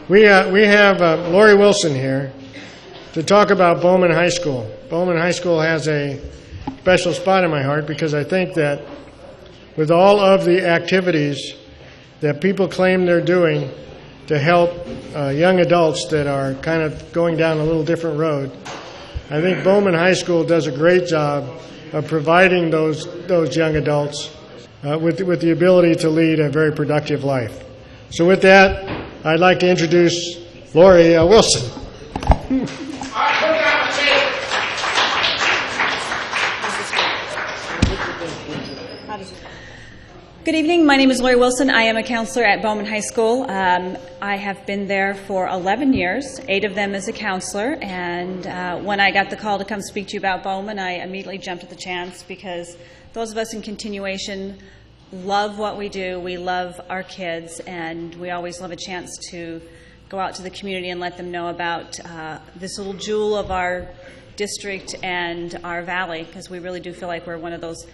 We have Lori Wilson here to talk about Bowman High School. Bowman High School has a special spot in my heart because I think that with all of the activities that people claim they're doing to help young adults that are kind of going down a little different road, I think Bowman High School does a great job of providing those young adults with the ability to lead a very productive life. So with that, I'd like to introduce Lori Wilson. Good evening. My name is Lori Wilson. I am a counselor at Bowman High School. I have been there for 11 years, 8 of them as a counselor, and when I got the call to come speak to you about Bowman, I immediately jumped at the chance because those of us in continuation love what we do. We love our kids, and we always love a chance to go out to the community and let them know about this little jewel of our district and our valley, because we really do feel like we're one of those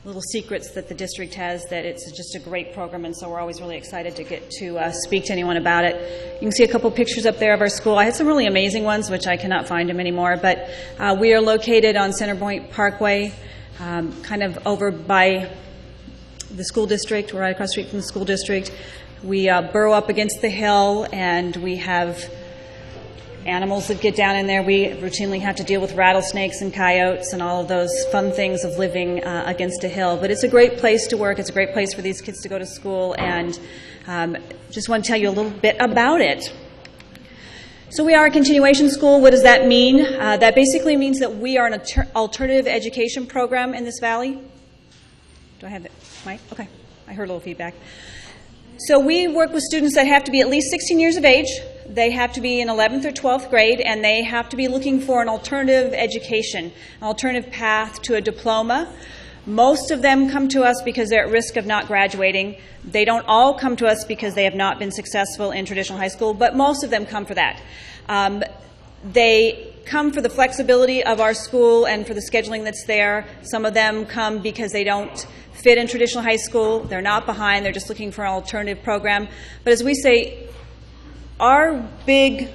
little secrets that the district has, that it's just a great program, and so we're always really excited to get to speak to anyone about it. You can see a couple pictures up there of our school. I had some really amazing ones, which I cannot find them anymore, but we are located on Centerpoint Parkway, kind of over by the school district. We're right across the street from the school district. We burrow up against the hill, and we have animals that get down in there. We routinely have to deal with rattlesnakes and coyotes and all of those fun things of living against a hill. But it's a great place to work. It's a great place for these kids to go to school, and just want to tell you a little bit about it. So we are a continuation school. What does that mean? That basically means that we are an alternative education program in this valley. Do I have it? Mike? Okay. I heard a little feedback. So we work with students that have to be at least 16 years of age. They have to be in 11th or 12th grade, and they have to be looking for an alternative education, an alternative path to a diploma. Most of them come to us because they're at risk of not graduating. They don't all come to us because they have not been successful in traditional high school, but most of them come for that. They come for the flexibility of our school and for the scheduling that's there. Some of them come because they don't fit in traditional high school. They're not behind. They're just looking for an alternative program. But as we say, our big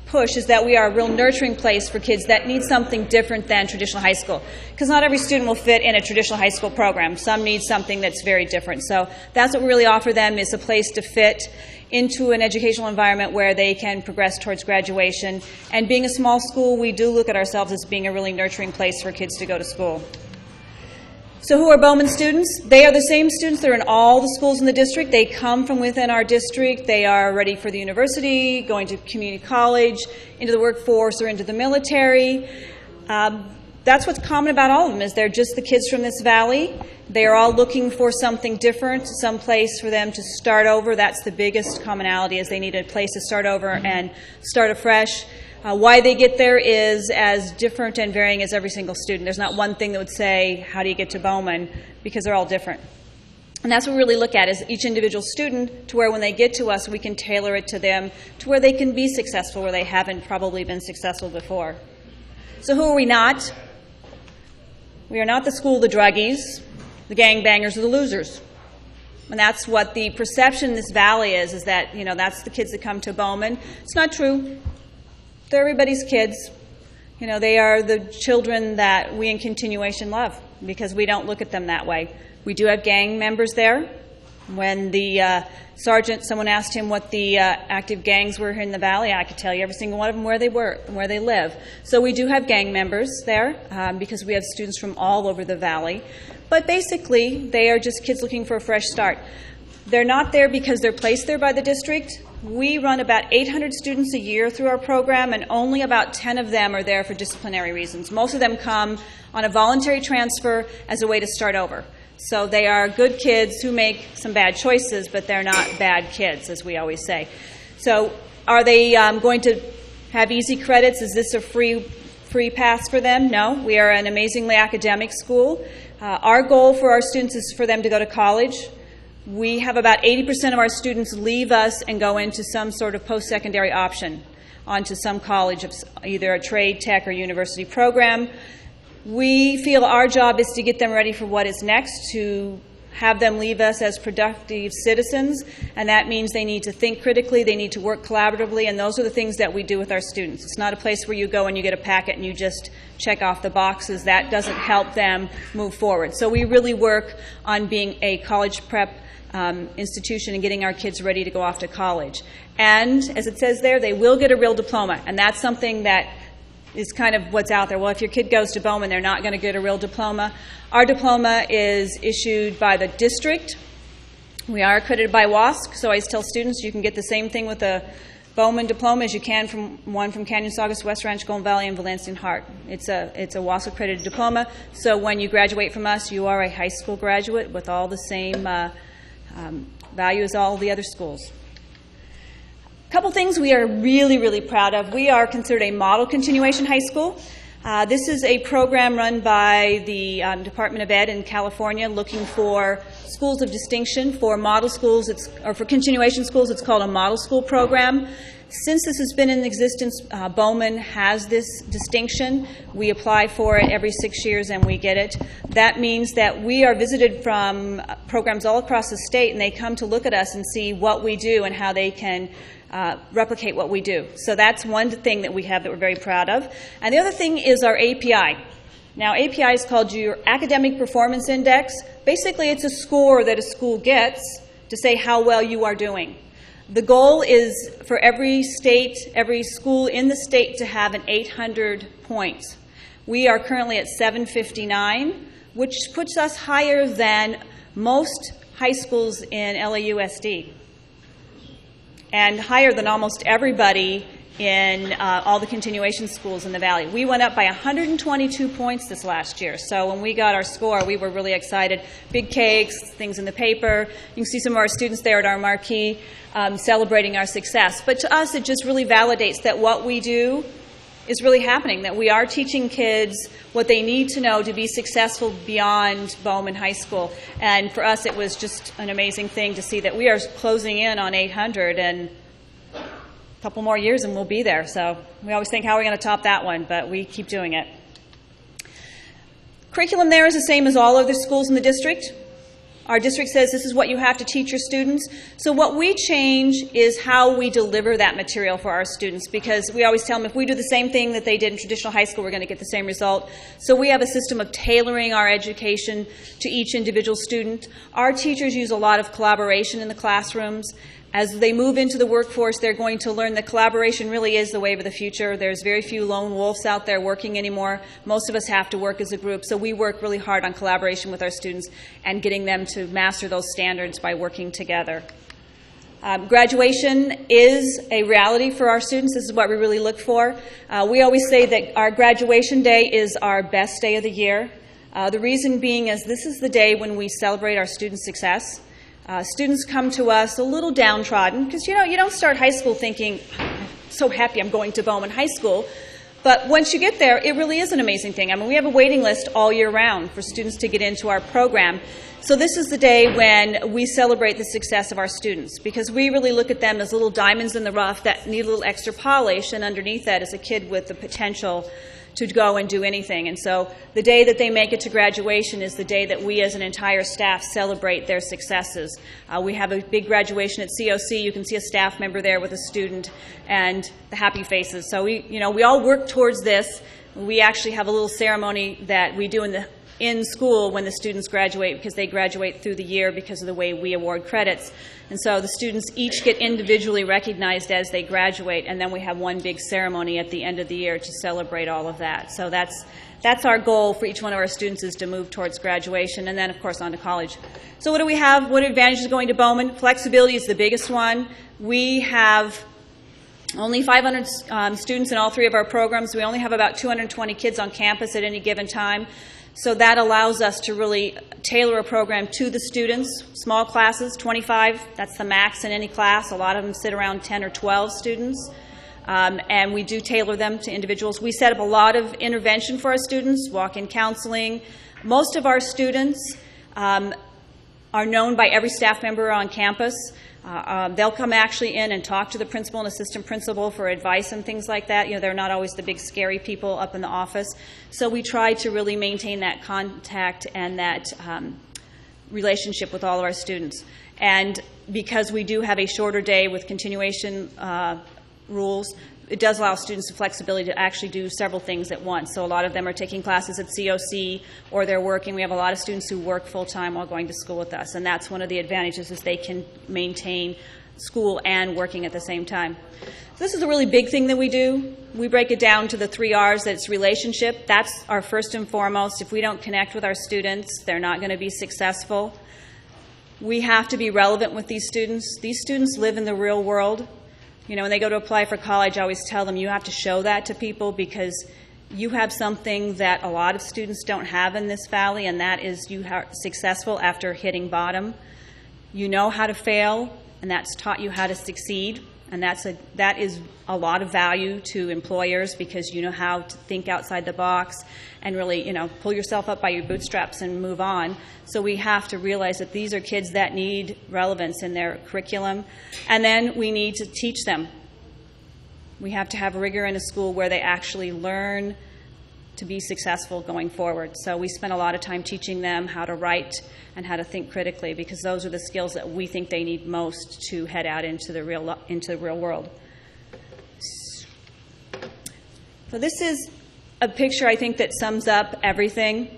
push is that we are a real nurturing place for kids that need something different than traditional high school. Because not every student will fit in a traditional high school program. Some need something that's very different. So that's what we really offer them, is a place to fit into an educational environment where they can progress towards graduation. And being a small school, we do look at ourselves as being a really nurturing place for kids to go to school. So who are Bowman students? They are the same students that are in all the schools in the district. They come from within our district. They are ready for the university, going to community college, into the workforce, or into the military. That's what's common about all of them, is they're just the kids from this valley. They are all looking for something different, some place for them to start over. That's the biggest commonality, is they need a place to start over and start afresh. Why they get there is as different and varying as every single student. There's not one thing that would say, how do you get to Bowman? Because they're all different. And that's what we really look at, is each individual student, to where when they get to us, we can tailor it to them to where they can be successful, where they haven't probably been successful before. So who are we not? We are not the school of the druggies, the gangbangers, or the losers. And that's what the perception in this valley is that, that's the kids that come to Bowman. It's not true. They're everybody's kids. They are the children that we in continuation love, because we don't look at them that way. We do have gang members there. When the sergeant, someone asked him what the active gangs were here in the valley, I could tell you every single one of them where they were and where they live. So we do have gang members there because we have students from all over the valley. But basically, they are just kids looking for a fresh start. They're not there because they're placed there by the district. We run about 800 students a year through our program, and only about 10 of them are there for disciplinary reasons. Most of them come on a voluntary transfer as a way to start over. So they are good kids who make some bad choices, but they're not bad kids, as we always say. So are they going to have easy credits? Is this a free pass for them? No. We are an amazingly academic school. Our goal for our students is for them to go to college. We have about 80% of our students leave us and go into some sort of post-secondary option, onto some college of either a trade, tech, or university program. We feel our job is to get them ready for what is next, to have them leave us as productive citizens, and that means they need to think critically, they need to work collaboratively, and those are the things that we do with our students. It's not a place where you go and you get a packet and you just check off the boxes. That doesn't help them move forward. So we really work on being a college prep institution and getting our kids ready to go off to college. And as it says there, they will get a real diploma, and that's something that is kind of what's out there. Well, if your kid goes to Bowman, they're not going to get a real diploma. Our diploma is issued by the district. We are accredited by WASC, so I always tell students you can get the same thing with a Bowman diploma as you can from one from Canyon Saugus, West Ranch, Golden Valley, and Valencia and Hart. It's a WASC accredited diploma, so when you graduate from us, you are a high school graduate with all the same value as all the other schools. A couple things we are really, really proud of. We are considered a model continuation high school. This is a program run by the Department of Ed in California looking for schools of distinction. For model schools, or for continuation schools, it's called a model school program. Since this has been in existence, Bowman has this distinction. We apply for it every 6 years and we get it. That means that we are visited from programs all across the state, and they come to look at us and see what we do and how they can replicate what we do. So that's one thing that we have that we're very proud of. And the other thing is our API. Now, API is called your Academic Performance Index. Basically, it's a score that a school gets to say how well you are doing. The goal is for every school in the state to have an 800 points. We are currently at 759, which puts us higher than most high schools in LAUSD, and higher than almost everybody in all the continuation schools in the Valley. We went up by 122 points this last year. So when we got our score, we were really excited. Big cakes, things in the paper. You can see some of our students there at our marquee celebrating our success. But to us, it just really validates that what we do is really happening, that we are teaching kids what they need to know to be successful beyond Bowman High School. And for us, it was just an amazing thing to see that we are closing in on 800, and a couple more years and we'll be there. So we always think, how are we going to top that one? But we keep doing it. Curriculum there is the same as all other schools in the district. Our district says this is what you have to teach your students. So what we change is how we deliver that material for our students, because we always tell them if we do the same thing that they did in traditional high school, we're going to get the same result. So we have a system of tailoring our education to each individual student. Our teachers use a lot of collaboration in the classrooms. As they move into the workforce, they're going to learn that collaboration really is the wave of the future. There's very few lone wolves out there working anymore. Most of us have to work as a group, so we work really hard on collaboration with our students and getting them to master those standards by working together. Graduation is a reality for our students. This is what we really look for. We always say that our graduation day is our best day of the year. The reason being is this is the day when we celebrate our students' success. Students come to us a little downtrodden because, you don't start high school thinking, I'm so happy I'm going to Bowman High School. But once you get there, it really is an amazing thing. I mean, we have a waiting list all year round for students to get into our program. So this is the day when we celebrate the success of our students, because we really look at them as little diamonds in the rough that need a little extra polish, and underneath that is a kid with the potential to go and do anything. And so the day that they make it to graduation is the day that we as an entire staff celebrate their successes. We have a big graduation at COC. You can see a staff member there with a student and the happy faces. So we all work towards this. We actually have a little ceremony that we do in school when the students graduate, because they graduate through the year because of the way we award credits. And so the students each get individually recognized as they graduate, and then we have one big ceremony at the end of the year to celebrate all of that. So that's our goal for each one of our students, is to move towards graduation, and then of course on to college. So what do we have? What advantages going to Bowman? Flexibility is the biggest one. We have only 500 students in all three of our programs. We only have about 220 kids on campus at any given time. So that allows us to really tailor a program to the students. Small classes, 25, that's the max in any class. A lot of them sit around 10 or 12 students. And we do tailor them to individuals. We set up a lot of intervention for our students, walk-in counseling. Most of our students are known by every staff member on campus. They'll come actually in and talk to the principal and assistant principal for advice and things like that. They're not always the big scary people up in the office. So we try to really maintain that contact and that relationship with all of our students. And because we do have a shorter day with continuation rules, it does allow students the flexibility to actually do several things at once. So a lot of them are taking classes at COC, or they're working. We have a lot of students who work full-time while going to school with us, and that's one of the advantages, is they can maintain school and working at the same time. So this is a really big thing that we do. We break it down to the 3 R's. That's relationship. That's our first and foremost. If we don't connect with our students, they're not going to be successful. We have to be relevant with these students. These students live in the real world. You know, when they go to apply for college, I always tell them you have to show that to people, because you have something that a lot of students don't have in this valley, and that is you are successful after hitting bottom. You know how to fail, and that's taught you how to succeed. And that is a lot of value to employers, because you know how to think outside the box and really, pull yourself up by your bootstraps and move on. So we have to realize that these are kids that need relevance in their curriculum. And then we need to teach them. We have to have rigor in a school where they actually learn to be successful going forward. So we spend a lot of time teaching them how to write and how to think critically, because those are the skills that we think they need most to head out into the real world. So this is a picture, I think, that sums up everything.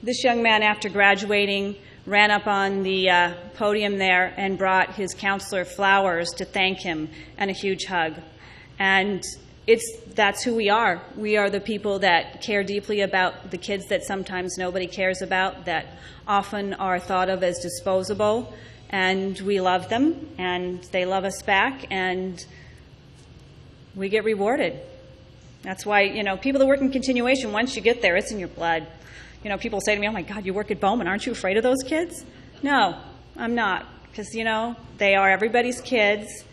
This young man, after graduating, ran up on the podium there and brought his counselor flowers to thank him and a huge hug. And that's who we are. We are the people that care deeply about the kids that sometimes nobody cares about, that often are thought of as disposable, and we love them, and they love us back, and we get rewarded. That's why, people that work in continuation, once you get there, it's in your blood. People say to me, "Oh my God, you work at Bowman. Aren't you afraid of those kids?" No, I'm not, because, they are everybody's kids,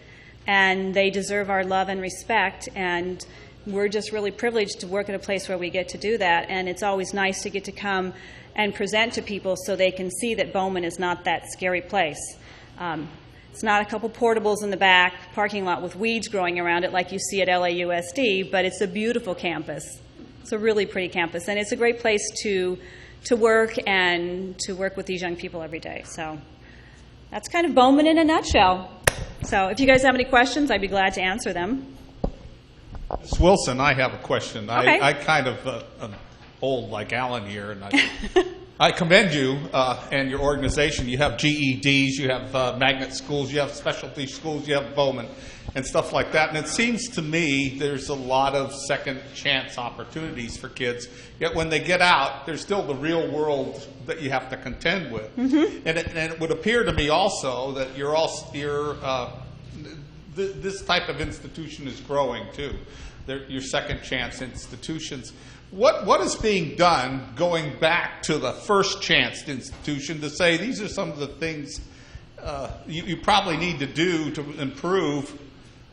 and they deserve our love and respect, and we're just really privileged to work at a place where we get to do that. And it's always nice to get to come and present to people so they can see that Bowman is not that scary place. It's not a couple portables in the back parking lot with weeds growing around it like you see at LAUSD, but it's a beautiful campus. It's a really pretty campus, and it's a great place to work and to work with these young people every day. So that's kind of Bowman in a nutshell. So if you guys have any questions, I'd be glad to answer them. Ms. Wilson, I have a question. Okay. I kind of am old like Alan here, and I commend you and your organization. You have GEDs, you have magnet schools, you have specialty schools, you have Bowman, and stuff like that. And it seems to me there's a lot of second chance opportunities for kids. Yet when they get out, there's still the real world that you have to contend with. Mm-hmm. And it would appear to me also that this type of institution is growing too. Your second chance institutions. What is being done going back to the first chance institution to say these are some of the things you probably need to do to improve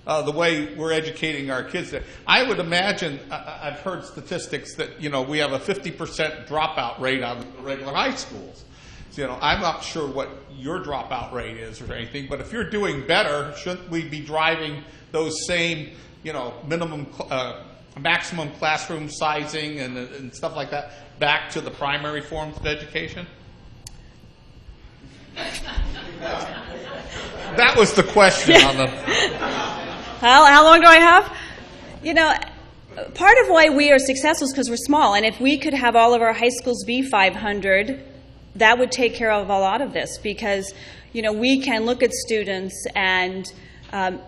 the way we're educating our kids? I would imagine, I've heard statistics that we have a 50% dropout rate out of the regular high schools. So, I'm not sure what your dropout rate is or anything, but if you're doing better, shouldn't we be driving those same maximum classroom sizing and stuff like that back to the primary forms of education? That was the question on the... How long do I have? Part of why we are successful is because we're small, and if we could have all of our high schools be 500, that would take care of a lot of this, because, we can look at students, and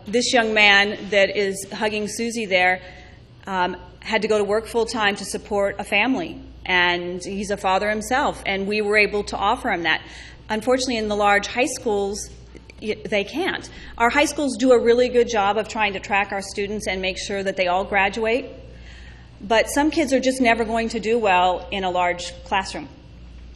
this young man that is hugging Susie there had to go to work full-time to support a family, and he's a father himself, and we were able to offer him that. Unfortunately, in the large high schools, they can't. Our high schools do a really good job of trying to track our students and make sure that they all graduate, but some kids are just never going to do well in a large classroom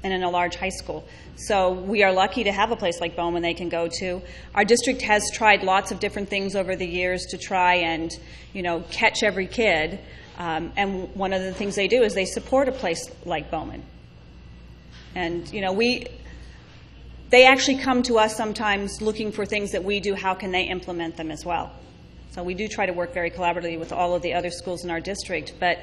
and in a large high school. So we are lucky to have a place like Bowman they can go to. Our district has tried lots of different things over the years to try and, catch every kid. And one of the things they do is they support a place like Bowman. And, they actually come to us sometimes looking for things that we do. How can they implement them as well? So we do try to work very collaboratively with all of the other schools in our district. But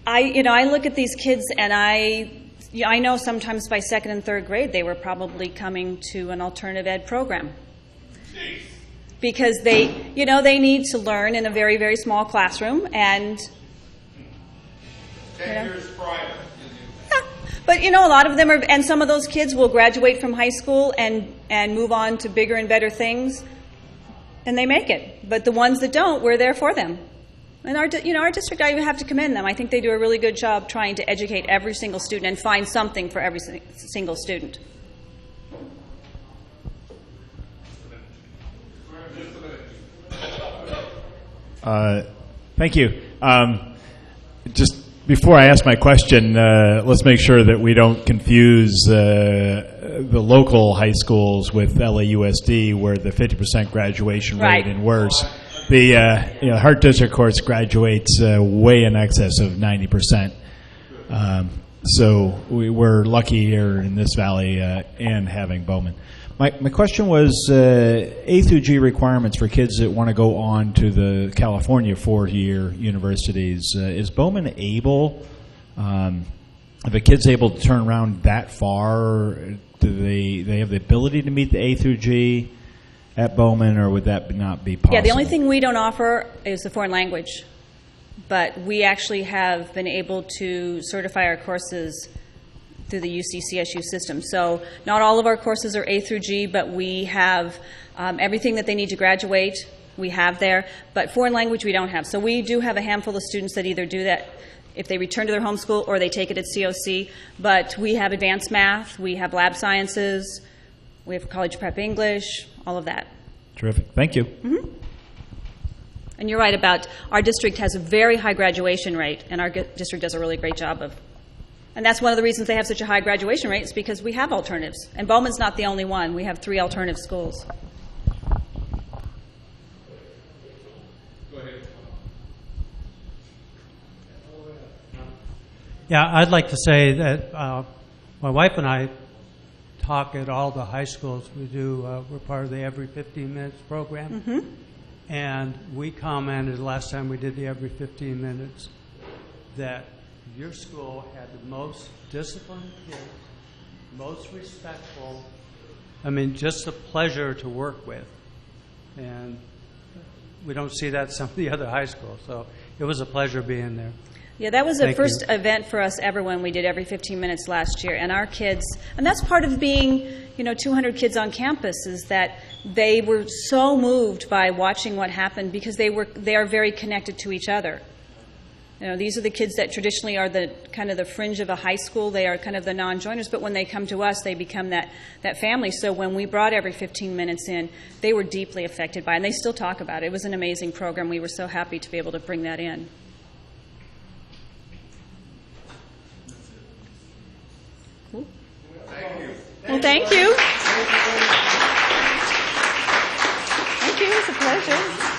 I look at these kids and I yeah, I know sometimes by second and third grade, they were probably coming to an alternative ed program. Because they need to learn in a very, very small classroom, and 10 years prior. yeah, but a lot of them are, and some of those kids will graduate from high school and move on to bigger and better things, and they make it. But the ones that don't, we're there for them. And our district, I have to commend them. I think they do a really good job trying to educate every single student and find something for every single student. Thank you. Just before I ask my question, let's make sure that we don't confuse the local high schools with LAUSD, where the 50% graduation rate Right. and worse. The Hart District, of course, graduates way in excess of 90%. So we're lucky here in this valley and having Bowman. My question was A through G requirements for kids that want to go on to the California 4-year universities. Is Bowman able, if a kid's able to turn around that far, do they have the ability to meet the A through G at Bowman, or would that not be possible? Yeah, the only thing we don't offer is the foreign language. But we actually have been able to certify our courses through the UC-CSU system. So not all of our courses are A through G, but we have everything that they need to graduate, we have there. But foreign language we don't have. So we do have a handful of students that either do that if they return to their home school or they take it at COC. But we have advanced math, we have lab sciences, we have college prep English, all of that. Terrific. Thank you. Mm-hmm. And you're right about our district has a very high graduation rate, and our district does a really great job of. And that's one of the reasons they have such a high graduation rate, is because we have alternatives. And Bowman's not the only one. We have 3 alternative schools. Go ahead. Yeah, I'd like to say that my wife and I talk at all the high schools. We're part of the Every 15 Minutes program. Mm-hmm. And we commented last time we did the Every 15 Minutes that your school had the most disciplined kids, most respectful. I mean, just a pleasure to work with. And we don't see that at some of the other high schools. So it was a pleasure being there. Yeah, that was the Thank first you. event for us ever when we did Every 15 Minutes last year. And our kids, and that's part of being, 200 kids on campus, is that they were so moved by watching what happened because they are very connected to each other. These are the kids that traditionally are the kind of the fringe of a high school. They are kind of the non-joiners, but when they come to us, they become that family. So when we brought Every 15 Minutes in, they were deeply affected by it, and they still talk about it. It was an amazing program. We were so happy to be able to bring that in. Cool. Thank you. Well, thank you. Thank you. It's a pleasure.